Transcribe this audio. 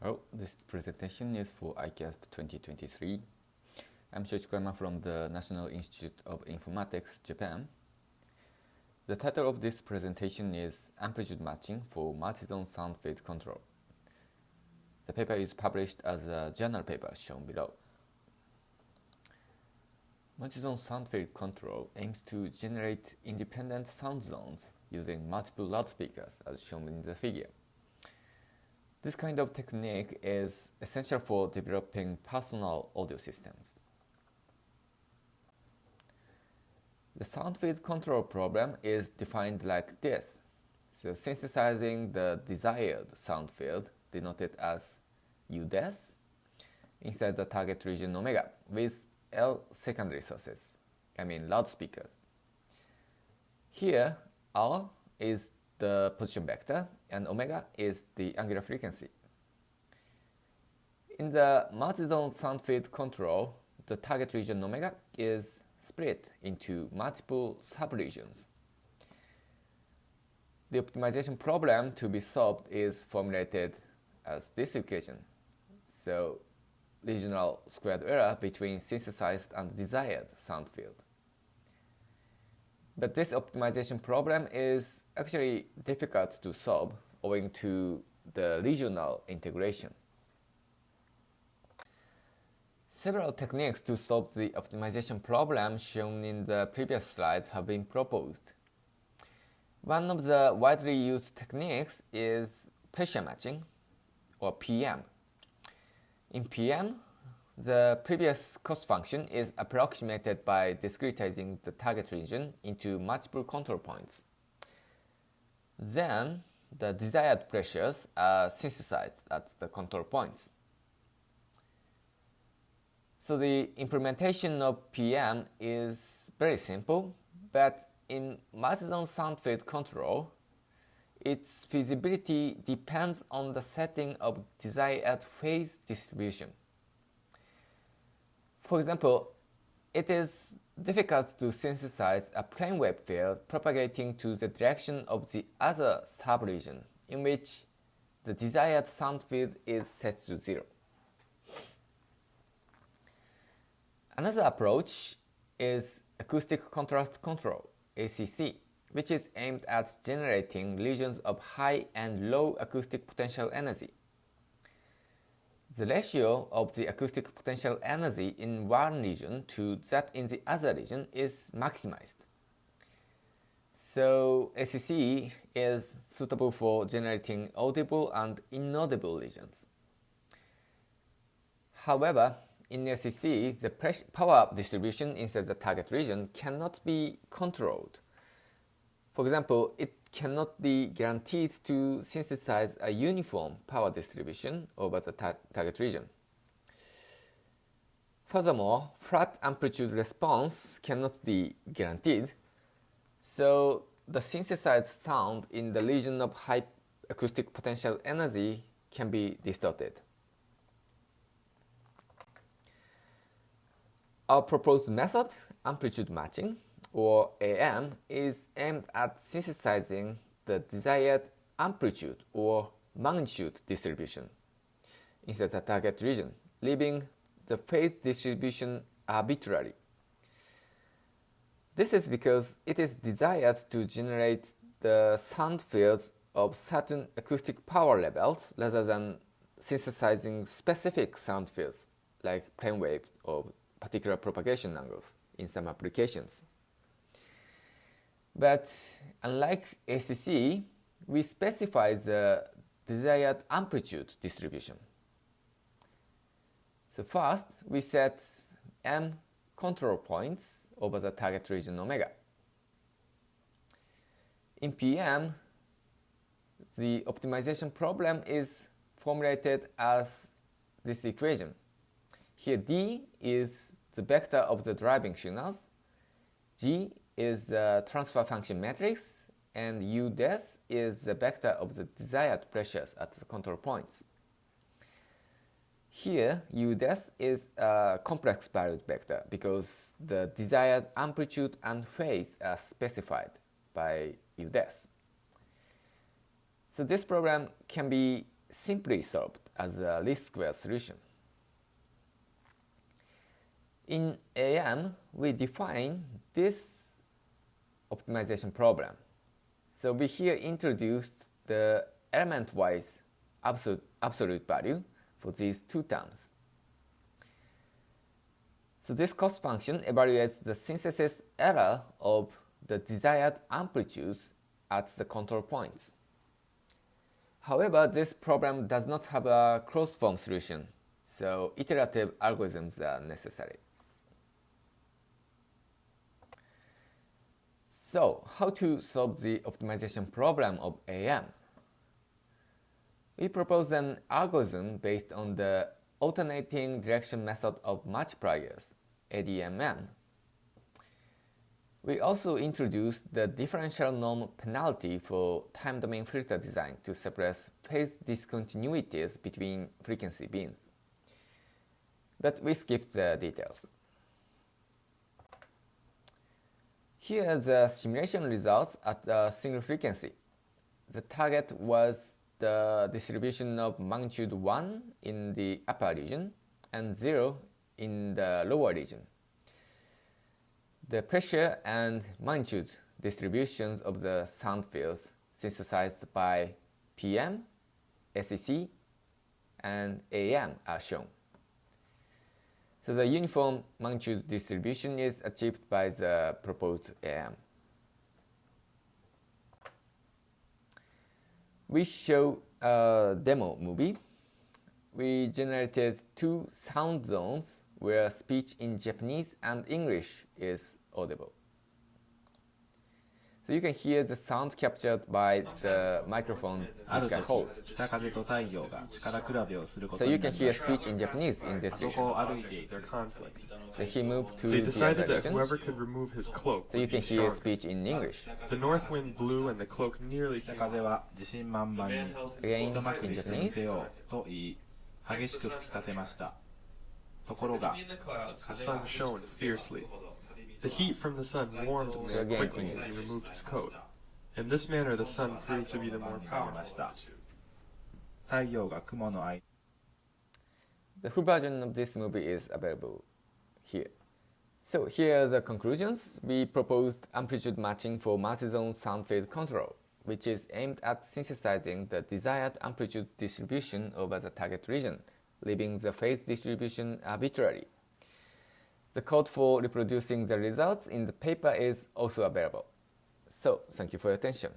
Hello, this presentation is for ICASSP 2023. I'm Shoichikoyama from the National Institute of Informatics, Japan. The title of this presentation is Amplitude Matching for Multizone Sound Field Control. The paper is published as a journal paper shown below. Multizone sound field control aims to generate independent sound zones using multiple loudspeakers as shown in the figure. This kind of technique is essential for developing personal audio systems. The sound field control problem is defined like this. So synthesizing the desired sound field, denoted as UDES, inside the target region omega with L secondary sources, loudspeakers. Here, R is the position vector and omega is the angular frequency. In the multizone sound field control, the target region omega is split into multiple subregions. The optimization problem to be solved is formulated as this equation. So, regional squared error between synthesized and desired sound field. But this optimization problem is actually difficult to solve owing to the regional integration. Several techniques to solve the optimization problem shown in the previous slide have been proposed. One of the widely used techniques is pressure matching, or PM. In PM, the previous cost function is approximated by discretizing the target region into multiple control points. Then, the desired pressures are synthesized at the control points. So the implementation of PM is very simple, but in multizone sound field control, its feasibility depends on the setting of desired phase distribution. For example, it is difficult to synthesize a plane wave field propagating to the direction of the other subregion in which the desired sound field is set to 0. Another approach is acoustic contrast control, ACC, which is aimed at generating regions of high and low acoustic potential energy. The ratio of the acoustic potential energy in one region to that in the other region is maximized. So ACC is suitable for generating audible and inaudible regions. However, in ACC, the power distribution inside the target region cannot be controlled. For example, it cannot be guaranteed to synthesize a uniform power distribution over the target region. Furthermore, flat amplitude response cannot be guaranteed, so the synthesized sound in the region of high acoustic potential energy can be distorted. Our proposed method, amplitude matching, or AM, is aimed at synthesizing the desired amplitude or magnitude distribution inside the target region, leaving the phase distribution arbitrary. This is because it is desired to generate the sound fields of certain acoustic power levels rather than synthesizing specific sound fields like plane waves or particular propagation angles in some applications. But unlike ACC, we specify the desired amplitude distribution. So first, we set M control points over the target region omega. In PM, the optimization problem is formulated as this equation. Here D is the vector of the driving signals, G is the transfer function matrix, and UDES is the vector of the desired pressures at the control points. Here, UDES is a complex valued vector because the desired amplitude and phase are specified by UDES. So this problem can be simply solved as a least square solution. In AM, we define this optimization problem. So we here introduced the element-wise absolute value for these two terms. So this cost function evaluates the synthesis error of the desired amplitudes at the control points. However, this problem does not have a closed form solution, so iterative algorithms are necessary. So, how to solve the optimization problem of AM? We propose an algorithm based on the alternating direction method of multipliers, ADMM. We also introduced the differential norm penalty for time domain filter design to suppress phase discontinuities between frequency bins. But we skipped the details. Here are the simulation results at a single frequency. The target was the distribution of magnitude 1 in the upper region and 0 in the lower region. The pressure and magnitude distributions of the sound fields synthesized by PM, SEC, and AM are shown. So the uniform magnitude distribution is achieved by the proposed AM. We show a demo movie. We generated two sound zones where speech in Japanese and English is audible. So you can hear the sound captured by the microphone this guy holds. So you can hear speech in Japanese in this region. So he moved to the other region. Whoever could remove his cloak so you can hear speech in English. The north wind blew and the cloak nearly came off. Again in Japanese. The sun shone fiercely. The heat from the sun warmed the man quickly and he removed his coat. In this manner the sun proved to be the more powerful. The full version of this movie is available here. So here are the conclusions. We proposed amplitude matching for multizone sound phase control, which is aimed at synthesizing the desired amplitude distribution over the target region, leaving the phase distribution arbitrary. The code for reproducing the results in the paper is also available. So, thank you for your attention.